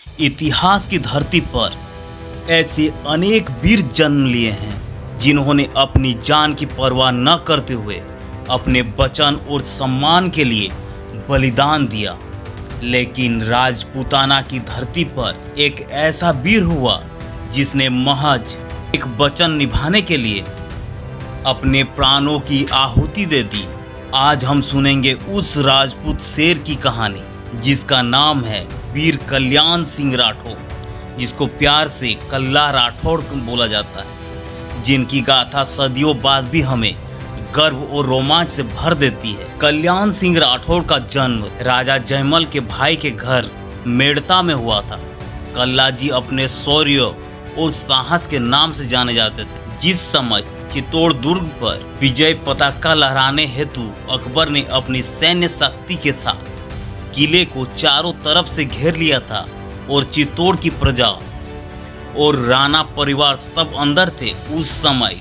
इतिहास की धरती पर ऐसे अनेक वीर जन्म लिए हैं जिन्होंने अपनी जान की परवाह न करते हुए अपने वचन और सम्मान के लिए बलिदान दिया। लेकिन राजपूताना की धरती पर एक ऐसा वीर हुआ जिसने महज एक वचन निभाने के लिए अपने प्राणों की आहुति दे दी। आज हम सुनेंगे उस राजपूत शेर की कहानी जिसका नाम है वीर कल्याण सिंह राठौर, जिसको प्यार से कल्ला राठौर बोला जाता है, जिनकी गाथा सदियों बाद भी हमें गर्व और रोमांच से भर देती है। कल्याण सिंह राठौर का जन्म राजा जयमल के भाई के घर मेड़ता में हुआ था। कल्ला जी अपने शौर्य और साहस के नाम से जाने जाते थे। जिस समय चित्तौड़ दुर्ग पर विजय पताका लहराने हेतु अकबर ने अपनी सैन्य शक्ति के साथ किले को चारों तरफ से घेर लिया था और चित्तौड़ की प्रजा और राणा परिवार सब अंदर थे, उस समय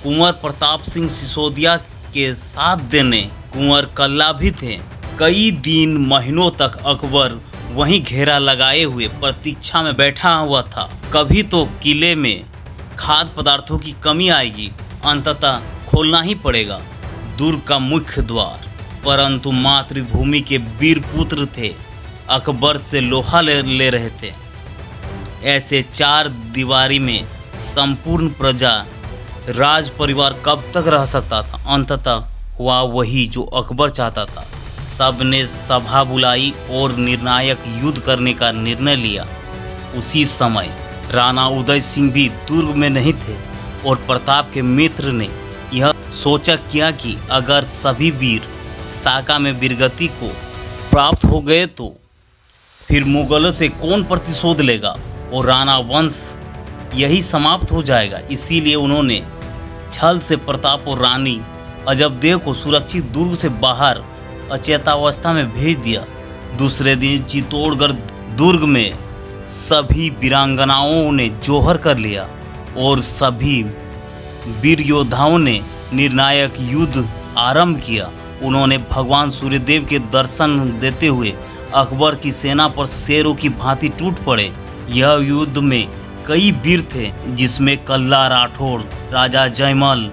कुंवर प्रताप सिंह सिसोदिया के साथ देने कुंवर कल्ला भी थे। कई दिन महीनों तक अकबर वहीं घेरा लगाए हुए प्रतीक्षा में बैठा हुआ था। कभी तो किले में खाद्य पदार्थों की कमी आएगी, अंततः खोलना ही पड़ेगा दुर्ग का मुख्य द्वार। परंतु मातृभूमि के वीर पुत्र थे, अकबर से लोहा ले रहे थे। ऐसे चार दीवारी में संपूर्ण प्रजा राज परिवार कब तक रह सकता था? अंततः हुआ वही जो अकबर चाहता था। सबने सभा बुलाई और निर्णायक युद्ध करने का निर्णय लिया। उसी समय राणा उदय सिंह भी दुर्ग में नहीं थे और प्रताप के मित्र ने यह सोचा किया कि अगर सभी वीर साका में वीरगति को प्राप्त हो गए तो फिर मुगलों से कौन प्रतिशोध लेगा और राणा वंश यही समाप्त हो जाएगा। इसीलिए उन्होंने छल से प्रताप और रानी अजबदेव को सुरक्षित दुर्ग से बाहर अचेतावस्था में भेज दिया। दूसरे दिन चित्तौड़गढ़ दुर्ग में सभी वीरांगनाओं ने जोहर कर लिया और सभी वीर योद्धाओं ने निर्णायक युद्ध आरंभ किया। उन्होंने भगवान सूर्यदेव के दर्शन देते हुए अकबर की सेना पर शेरों की भांति टूट पड़े। यह युद्ध में कई वीर थे, जिसमें कल्ला राठौर, राजा जयमल,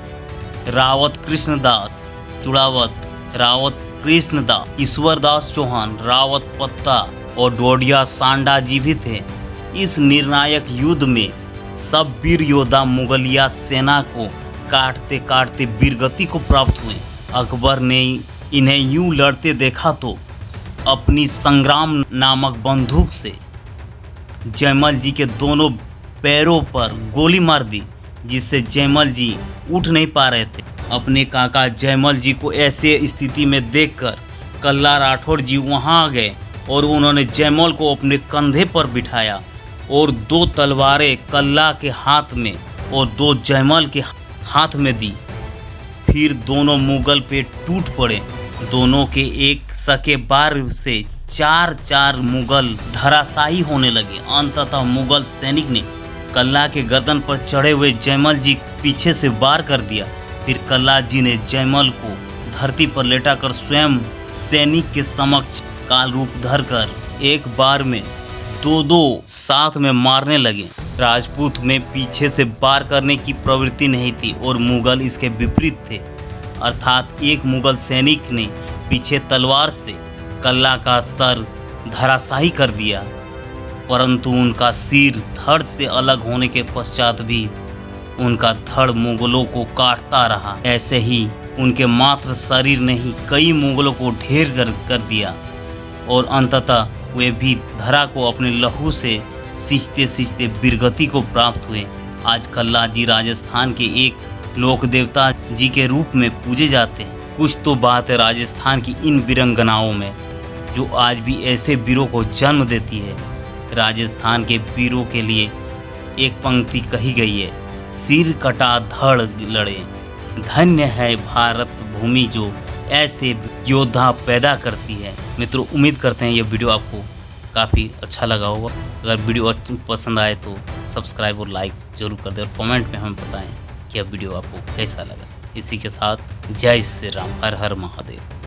रावत कृष्णदास चुड़ावत, रावत कृष्णदास, ईश्वरदास चौहान, रावत पत्ता और डोडिया सांडा जी भी थे। इस निर्णायक युद्ध में सब वीर योद्धा मुगलिया सेना को काटते काटते वीरगति को प्राप्त हुए। अकबर ने इन्हें यूं लड़ते देखा तो अपनी संग्राम नामक बंदूक से जयमल जी के दोनों पैरों पर गोली मार दी, जिससे जयमल जी उठ नहीं पा रहे थे। अपने काका जयमल जी को ऐसे स्थिति में देखकर कल्ला राठौर जी वहां आ गए और उन्होंने जयमल को अपने कंधे पर बिठाया और दो तलवारें कल्ला के हाथ में और दो जयमल के हाथ में दी। फिर दोनों मुगल पे टूट पड़े। दोनों के एक सके बार से चार चार मुगल धराशायी होने लगे। अंततः मुगल सैनिक ने कल्ला के गर्दन पर चढ़े हुए जयमल जी पीछे से वार कर दिया। फिर कल्ला जी ने जयमल को धरती पर लेटाकर स्वयं सैनिक के समक्ष काल रूप धरकर एक बार में दो साथ में मारने लगे। राजपूत में पीछे से वार करने की प्रवृत्ति नहीं थी और मुगल इसके विपरीत थे, अर्थात एक मुगल सैनिक ने पीछे तलवार से कल्ला का सर धराशायी कर दिया, परंतु उनका सिर धड़ से अलग होने के पश्चात भी उनका धड़ मुगलों को काटता रहा। ऐसे ही उनके मात्र शरीर ने ही कई मुगलों को ढेर कर दिया और अंततः वे भी धरा को अपने लहू से सींचते सींचते वीरगति को प्राप्त हुए। आज कल्ला जी राजस्थान के एक लोक देवता जी के रूप में पूजे जाते हैं। कुछ तो बात है राजस्थान की इन वीरंगनाओं में जो आज भी ऐसे वीरों को जन्म देती है। राजस्थान के वीरों के लिए एक पंक्ति कही गई है, सिर कटा धड़ लड़े, धन्य है भारत भूमि जो ऐसे योद्धा पैदा करती है। मित्रों, उम्मीद करते हैं ये वीडियो आपको काफ़ी अच्छा लगा होगा। अगर वीडियो पसंद आए तो सब्सक्राइब और लाइक ज़रूर कर दें और कमेंट में हमें बताएं कि यह वीडियो आपको कैसा लगा। इसी के साथ जय श्री राम, हर हर महादेव।